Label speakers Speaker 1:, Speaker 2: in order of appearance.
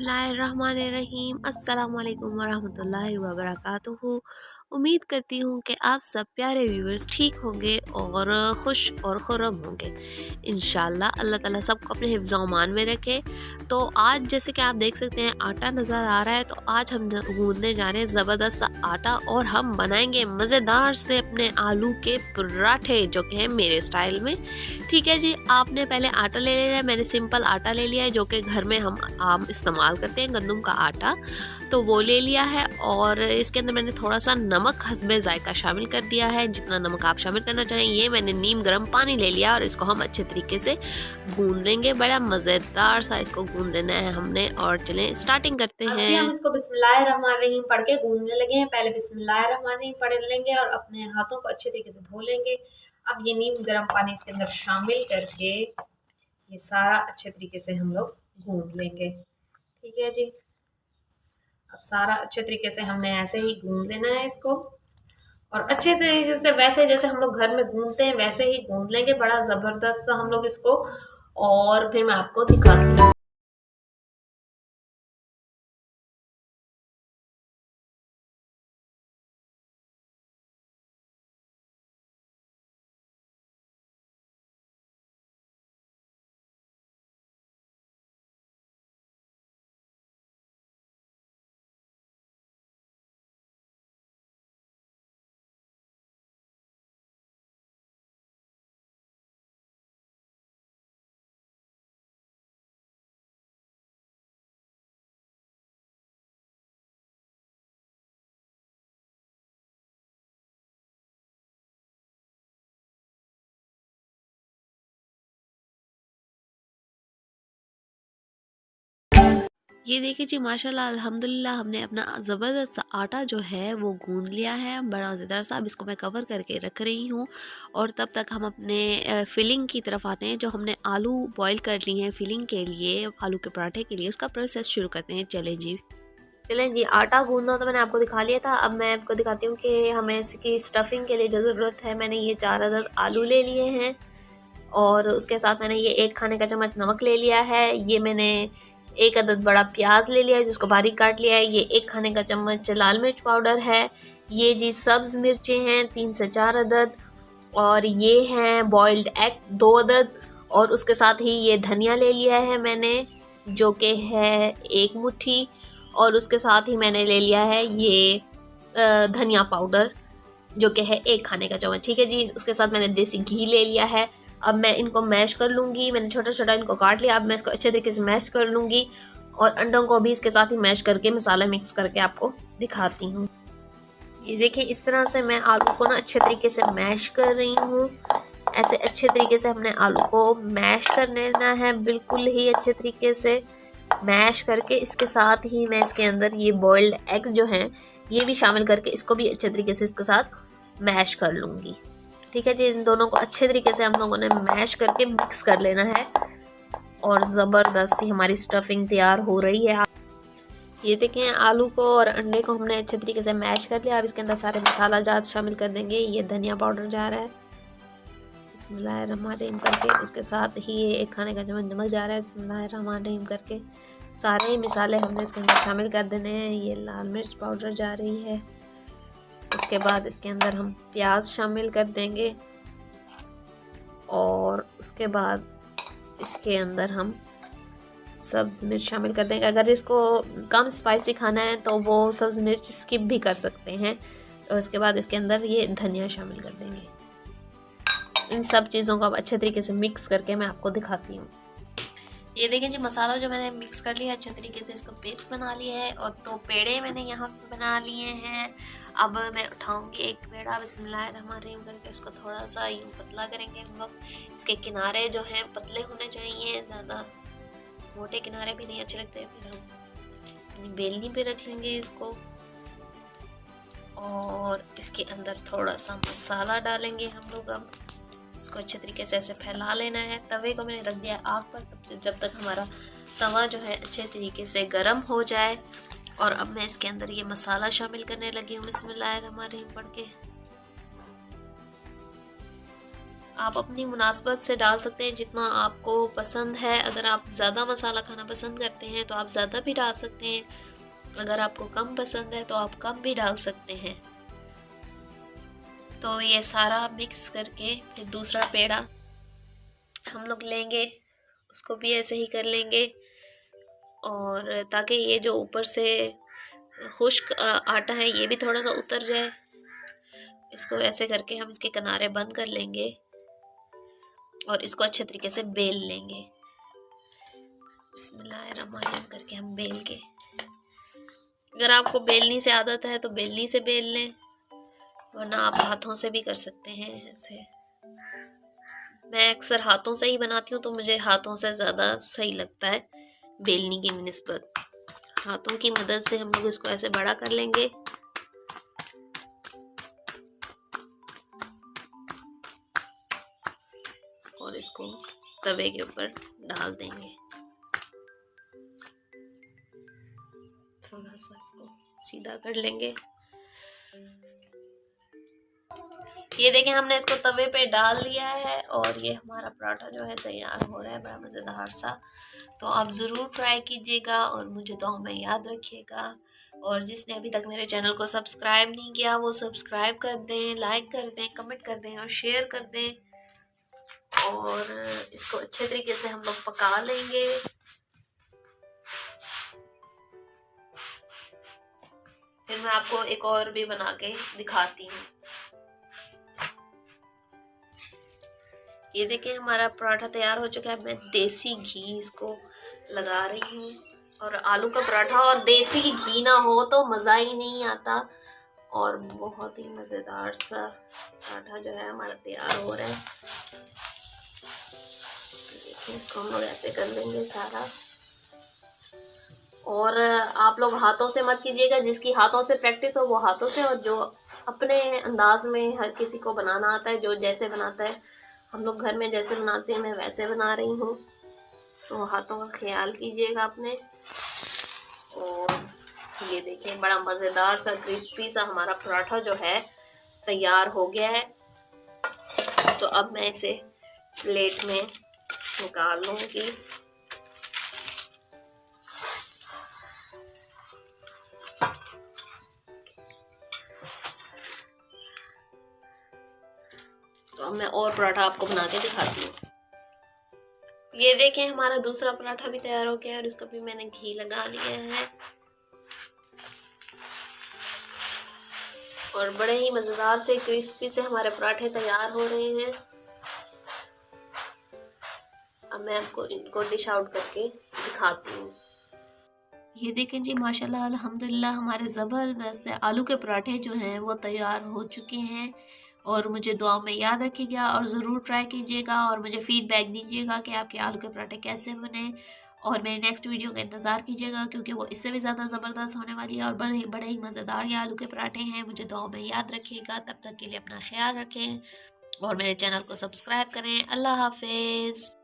Speaker 1: बिस्मिल्लाहिर्रहमानिर्रहीम अस्सलाम वालेकुम वरहमतुल्लाहि वबरकातुहू। उम्मीद करती हूँ कि आप सब प्यारे व्यूवर्स ठीक होंगे और खुश और खुर्रम होंगे। इंशाल्लाह अल्लाह ताला सबको अपने हिफ्ज़ व अमान में रखे। तो आज जैसे कि आप देख सकते हैं आटा नज़र आ रहा है, तो आज हम गूंदने जा रहे हैं ज़बरदस्त सा आटा और हम बनाएंगे मज़ेदार से अपने आलू के पराठे, जो कि है मेरे स्टाइल में। ठीक है जी, आपने पहले आटा ले लिया है। मैंने सिंपल आटा ले लिया है जो कि घर में हम आम इस्तेमाल करते हैं, गंदम का आटा, तो वो ले लिया है। और इसके अंदर मैंने थोड़ा सा नमक हस्बे जायका शामिल कर दिया है, जितना नमक आप शामिल करना चाहें। ये मैंने नीम गर्म पानी ले लिया और इसको हम अच्छे तरीके से गूंद लेंगे। बड़ा मज़ेदार सा इसको गूंद लेना है हमने। और चलें स्टार्टिंग करते हैं।
Speaker 2: जी हम इसको बिस्मिल्लाहिर्रहमानिर्रहीम पढ़ के गूंदने लगे हैं। पहले बिस्मिल्लाहिर्रहमानिर्रहीम पढ़ लेंगे और अपने हाथों को अच्छे तरीके से धो लेंगे। अब ये नीम गर्म पानी इसके अंदर शामिल करके ये सारा अच्छे तरीके से हम लोग गूंद लेंगे। ठीक है जी, अब सारा अच्छे तरीके से हमने ऐसे ही गूंद लेना है इसको, और अच्छे तरीके से वैसे जैसे हम लोग घर में गूंदते हैं वैसे ही गूंद लेंगे। बड़ा जबरदस्त हम लोग इसको, और फिर मैं आपको दिखाती हूँ।
Speaker 1: ये देखिए जी, माशाल्लाह अल्हम्दुलिल्लाह हमने अपना ज़बरदस्त सा आटा जो है वो गूंद लिया है, बड़ा मज़ेदार सा। अब इसको मैं कवर करके रख रही हूँ और तब तक हम अपने फिलिंग की तरफ आते हैं। जो हमने आलू बॉईल कर लिए हैं फिलिंग के लिए, आलू के पराठे के लिए, उसका प्रोसेस शुरू करते हैं। चलें जी, आटा गूंदना तो मैंने आपको दिखा लिया था। अब मैं आपको दिखाती हूँ कि हमें इसकी स्टफिंग के लिए जो ज़रूरत है। मैंने ये 4 अदद आलू ले लिए हैं और उसके साथ मैंने ये 1 खाने का चम्मच नमक ले लिया है। ये मैंने 1 अदद बड़ा प्याज ले लिया है जिसको बारीक काट लिया है। ये 1 खाने का चम्मच लाल मिर्च पाउडर है। ये जी सब्ज़ मिर्चें हैं 3 से 4 अदद, और ये हैं बॉइल्ड एग 2 अदद, और उसके साथ ही ये धनिया ले लिया है मैंने, जो कि है 1 मुट्ठी, और उसके साथ ही मैंने ले लिया है ये धनिया पाउडर, जो कि है 1 खाने का चम्मच। ठीक है जी, उसके साथ मैंने देसी घी ले लिया है। अब मैं इनको मैश कर लूँगी। मैंने छोटा छोटा इनको काट लिया। अब मैं इसको अच्छे तरीके से मैश कर लूँगी और अंडों को भी इसके साथ ही मैश करके मसाला मिक्स करके आपको दिखाती हूँ। ये देखिए, इस तरह से मैं आलू को ना अच्छे तरीके से मैश कर रही हूँ। ऐसे अच्छे तरीके से हमने आलू को मैश कर लेना है, बिल्कुल ही अच्छे तरीके से मैश करके। इसके साथ ही मैं इसके अंदर ये बॉइल्ड एग जो हैं ये भी शामिल करके इसको भी अच्छे तरीके से इसके साथ मैश कर लूँगी। ठीक है जी, इन दोनों को अच्छे तरीके से हम लोगों ने मैश करके मिक्स कर लेना है और ज़बरदस्त सी हमारी स्टफिंग तैयार हो रही है। ये देखें, आलू को और अंडे को हमने अच्छे तरीके से मैश कर लिया। अब इसके अंदर सारे मसाला जात शामिल कर देंगे। ये धनिया पाउडर जा रहा है बिस्मिल्लाहिर्रहमानिर्रहीम करके, उसके साथ ही ये 1 खाने का चम्मच नमक जा रहा है बिस्मिल्लाहिर्रहमानिर्रहीम करके। सारे ही मसाले हमने इसके अंदर शामिल कर देने हैं। ये लाल मिर्च पाउडर जा रही है। उसके बाद इसके अंदर हम प्याज शामिल कर देंगे और उसके बाद इसके अंदर हम सब्ज़ मिर्च शामिल कर देंगे। अगर इसको कम स्पाइसी खाना है तो वो सब्ज़ मिर्च स्किप भी कर सकते हैं। और उसके बाद इसके अंदर ये धनिया शामिल कर देंगे। इन सब चीज़ों को अब अच्छे तरीके से मिक्स करके मैं आपको दिखाती हूँ। ये देखें जी, मसाला जो मैंने मिक्स कर लिया अच्छे तरीके से, इसको पेस्ट बना लिया है और 2 पेड़े मैंने यहाँ पे बना लिए हैं। अब मैं उठाऊंगी एक पेड़ा बिस्मिल्लाहिर्रहमानिर्रहीम करके, इसको थोड़ा सा यूँ पतला करेंगे हम लोग। इसके किनारे जो हैं पतले होने चाहिए, ज़्यादा मोटे किनारे भी नहीं अच्छे लगते। फिर हम अपनी बेलनी पे रख लेंगे इसको और इसके अंदर थोड़ा सा मसाला डालेंगे हम लोग। अब इसको अच्छे तरीके से ऐसे फैला लेना है। तवे को मैंने रख दिया आग पर जब तक हमारा तवा जो है अच्छे तरीके से गर्म हो जाए। और अब मैं इसके अंदर ये मसाला शामिल करने लगी हूँ बिस्मिल्लाहिर्रहमानिर्रहीम पढ़ के। आप अपनी मुनासबत से डाल सकते हैं जितना आपको पसंद है। अगर आप ज़्यादा मसाला खाना पसंद करते हैं तो आप ज़्यादा भी डाल सकते हैं, अगर आपको कम पसंद है तो आप कम भी डाल सकते हैं। तो ये सारा मिक्स करके फिर दूसरा पेड़ा हम लोग लेंगे, उसको भी ऐसे ही कर लेंगे। और ताकि ये जो ऊपर से खुश्क आटा है ये भी थोड़ा सा उतर जाए, इसको ऐसे करके हम इसके किनारे बंद कर लेंगे और इसको अच्छे तरीके से बेल लेंगे। बिस्मिल्लाहिर्रहमानिर्रहीम करके हम बेल के, अगर आपको बेलनी से आदत है तो बेलनी से बेल लें, वरना आप हाथों से भी कर सकते हैं ऐसे। मैं अक्सर हाथों से ही बनाती हूँ तो मुझे हाथों से ज़्यादा सही लगता है बेलनी की निस्बत। हाथों की मदद से हम लोग इसको ऐसे बड़ा कर लेंगे और इसको तवे के ऊपर डाल देंगे। थोड़ा सा इसको सीधा कर लेंगे। ये देखें हमने इसको तवे पे डाल लिया है और ये हमारा पराठा जो है तैयार हो रहा है, बड़ा मज़ेदार सा। तो आप ज़रूर ट्राई कीजिएगा और मुझे दुआ में याद रखिएगा। और जिसने अभी तक मेरे चैनल को सब्सक्राइब नहीं किया वो सब्सक्राइब कर दें, लाइक कर दें, कमेंट कर दें और शेयर कर दें। और इसको अच्छे तरीके से हम लोग पका लेंगे। फिर मैं आपको एक और भी बना के दिखाती हूँ। ये देखिए हमारा पराठा तैयार हो चुका है। मैं देसी घी इसको लगा रही हूँ। और आलू का पराठा और देसी घी ना हो तो मज़ा ही नहीं आता। और बहुत ही मज़ेदार सा पराठा जो है हमारा तैयार हो रहा है। देखिए इसको हम लोग ऐसे कर लेंगे सारा। और आप लोग हाथों से मत कीजिएगा, जिसकी हाथों से प्रैक्टिस हो वो हाथों से, और जो अपने अंदाज में हर किसी को बनाना आता है जो जैसे बनाता है, हम लोग घर में जैसे बनाते हैं मैं वैसे बना रही हूँ, तो हाथों का ख्याल कीजिएगा अपने। और ये देखिए बड़ा मज़ेदार सा क्रिस्पी सा हमारा पराठा जो है तैयार हो गया है। तो अब मैं इसे प्लेट में निकाल लूँगी। तो अब मैं और पराठा आपको बना के दिखाती हूँ। ये देखें हमारा दूसरा पराठा भी तैयार हो गया है और इसको भी मैंने घी लगा लिया है। और बड़े ही मज़ेदार से क्रिस्पी से हमारे पराठे तैयार हो रहे हैं। अब मैं आपको इनको डिश आउट करके दिखाती हूँ। ये देखें जी माशाल्लाह अल्हम्दुलिल्लाह हमारे ज़बरदस्त से आलू के पराठे जो हैं वो तैयार हो चुके हैं। और मुझे दुआ में याद रखिएगा और ज़रूर ट्राई कीजिएगा और मुझे फ़ीडबैक दीजिएगा कि आपके आलू के पराठे कैसे बने। और मेरे नेक्स्ट वीडियो का इंतज़ार कीजिएगा क्योंकि वो इससे भी ज़्यादा ज़बरदस्त होने वाली है और बड़े ही मज़ेदार ये आलू के पराठे हैं। मुझे दुआ में याद रखिएगा। तब तक के लिए अपना ख्याल रखें और मेरे चैनल को सब्सक्राइब करें। अल्लाह हाफ़िज़।